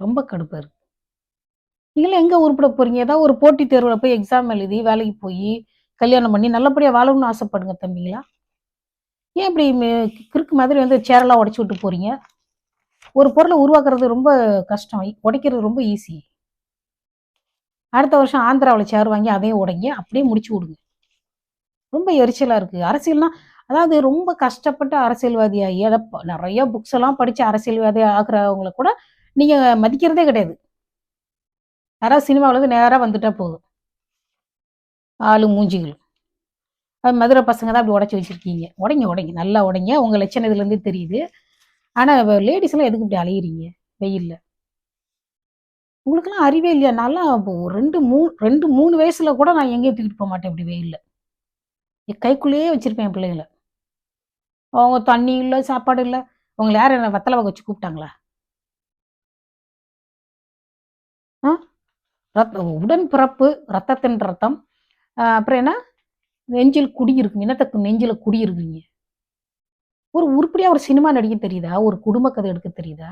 ரொம்ப கடுப்பா இருக்கு. நீங்கலாம் எங்க உருப்பட போறீங்க? ஏதாவது ஒரு போட்டித் தேர்வுல போய் எக்ஸாம் எழுதி, வேலைக்கு போயி, கல்யாணம் பண்ணி நல்லபடியா வாழணும்னு ஆசைப்படுங்க தம்பிங்களா. ஏன் இப்படி கிறுக்கு மாதிரி வந்து சேரெல்லாம் உடைச்சு விட்டு போறீங்க? ஒரு பொருள உருவாக்குறது ரொம்ப கஷ்டம். உடைக்கிறது ரொம்ப ஈஸி. அடுத்த வருஷம் ஆந்திராவுல சேர் வாங்கி அதையும் உடைங்க. அப்படியே முடிச்சு விடுங்க. ரொம்ப எரிச்சலா இருக்கு. அரசியல்னா அதாவது ரொம்ப கஷ்டப்பட்டு அரசியல்வாதியாகி, அத நெறைய புக்ஸ் எல்லாம் படிச்சு அரசியல்வாதி ஆகுறவங்கள கூட நீங்க மதிக்கிறதே கிடையாது. யாராவது சினிமாவுலருந்து நேரா வந்துட்டா போதும். ஆளு மூஞ்சிகளும். மதுரை பசங்க தான் அப்படி உடைச்சு வச்சிருக்கீங்க. உடைங்க, உடைங்க. நல்லா உடைங்க. உங்க லட்சணம் இதுலருந்தே தெரியுது. ஆனா லேடீஸ்லாம் எதுக்கு இப்படி அலையிறீங்க? வெயில்ல. உங்களுக்கெல்லாம் அறிவே இல்லையா? நான்லாம் இப்போ 2, 3 வயசுல கூட நான் எங்கேயும் தூக்கிட்டு போமாட்டேன் இப்படி வெயில்ல. என் கைக்குள்ளேயே வச்சிருப்பேன் என் பிள்ளைங்கள. அவங்க தண்ணி இல்ல, சாப்பாடு இல்ல. உங்கள யாரு என்ன வெத்தல பாக்கு வச்சு கூப்பிட்டாங்களா? ஆ? உடன் பிறப்பு, ரத்தத்தின் ரத்தம். அப்புறம் என்ன? நெஞ்சில் குடி இருக்குங்க. என்னத்துக்கு நெஞ்சில குடி இருக்குங்க? ஒரு உருப்படியா ஒரு சினிமா நடிக்க தெரியுதா? ஒரு குடும்ப கதை எடுக்க தெரியுதா?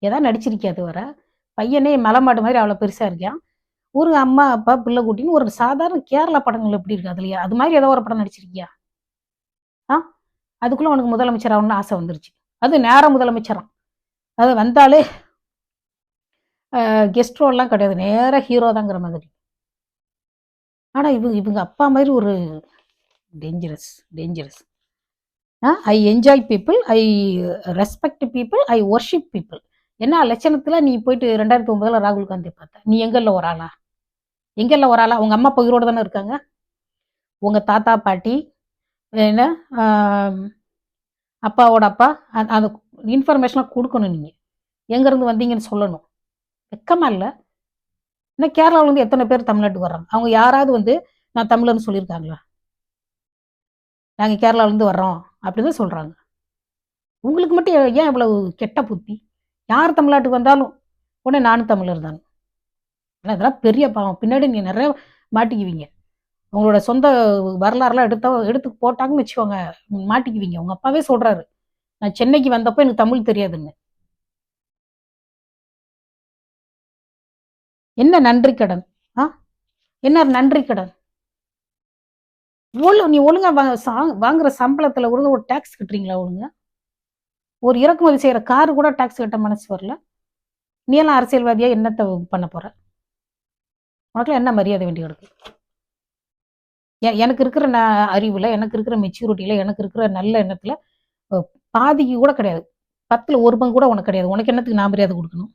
ஏதாவது நடிச்சிருக்கியா இதுவர? பையனே மலை மாடு மாரி அவ்வளோ பெருசா இருக்கான். ஒரு அம்மா, அப்பா, பிள்ளை குட்டின்னு ஒரு சாதாரண கேரளா படங்கள் எப்படி இருக்கு அதுலயா? அது மாரி ஏதோ ஒரு படம் நடிச்சிருக்கியா? ஆ? அதுக்குள்ள உனக்கு முதலமைச்சர் ஆகணும்னு ஆசை வந்துருச்சு. அது நேரா முதலமைச்சராம். அது வந்தாலே கெஸ்ட் ரோல்லாம் கிடையாது. நேரா ஹீரோ தாங்கிற மாதிரி. ஆனா இவங்க அப்பா மாரி ஒரு dangerous, dangerous. I enjoy people, I respect people, I worship people. என்ன லட்சணத்துல நீ போயிட்டு 2009ல ராகுல் காந்திய பார்த்த? நீ எங்கல்ல ஒரு ஆளா? எங்கல்ல ஒரு ஆளா? உங்க அம்மா அப்பா உயிரோட தானே இருக்காங்க. உங்க தாத்தா, பாட்டி என்ன ஆ அப்பாவோட அப்பா அந்த இன்ஃபர்மேஷன்லாம் குடுக்கணும் நீங்க. எங்கருந்து வந்தீங்கன்னு சொல்லணும். வெக்கமா இல்ல? இன்னும் கேரளாவுலருந்து எத்தன பேர் தமிழ்நாட்டுக்கு வர்றாங்க? அவங்க யாராவது வந்து நான் தமிழர்ன்னு சொல்லியிருக்காங்களா? நாங்க கேரளாவுலருந்து வர்றோம் அப்படின்னு தான் சொல்றாங்க. உங்களுக்கு மட்டும் ஏன் இவ்வளவு கெட்ட புத்தி? யார் தமிழ்நாட்டுக்கு வந்தாலும், உடனே நானும் தமிழர் தான். ஆனா இதெல்லாம் பெரிய பாவம். பின்னாடி நீங்க நெறைய மாட்டிக்குவீங்க. உங்களோட சொந்த வரலாறுலாம் எடுத்து போட்டாங்கன்னு வச்சுக்கோங்க, மாட்டிக்குவீங்க. உங்க அப்பாவே சொல்றாரு. நான் சென்னைக்கு வந்தப்போ எனக்கு தமிழ் தெரியாதுன்னு. என்ன நன்றி கடன்? ஆ? என்ன நன்றி கடன்? நீ ஒழுங்கா வாங்குற சம்பளத்துல ஒழுங்கா ஒரு டாக்ஸ் கட்டுறீங்களா ஒழுங்கா? ஒரு இறக்குமதி செய்ற கார் கூட டாக்ஸ் கட்ட மனசு வரல. நீ எல்லாம் அரசியல்வாதியா என்னத்த பண்ண போற? உனக்கெல்லாம் என்ன மரியாதை வேண்டி கிடக்கு? எனக்கு இருக்கிற அறிவுல, எனக்கு இருக்கிற மெச்சூரிட்டில, எனக்கு இருக்கிற நல்ல எண்ணத்துல, அ பாதிக்கு கூட கிடையாது. 10ல 1 பங்கு கூட உனக்கு கிடையாது. உனக்கு என்னத்துக்கு நான் மரியாதை குடுக்கணும்?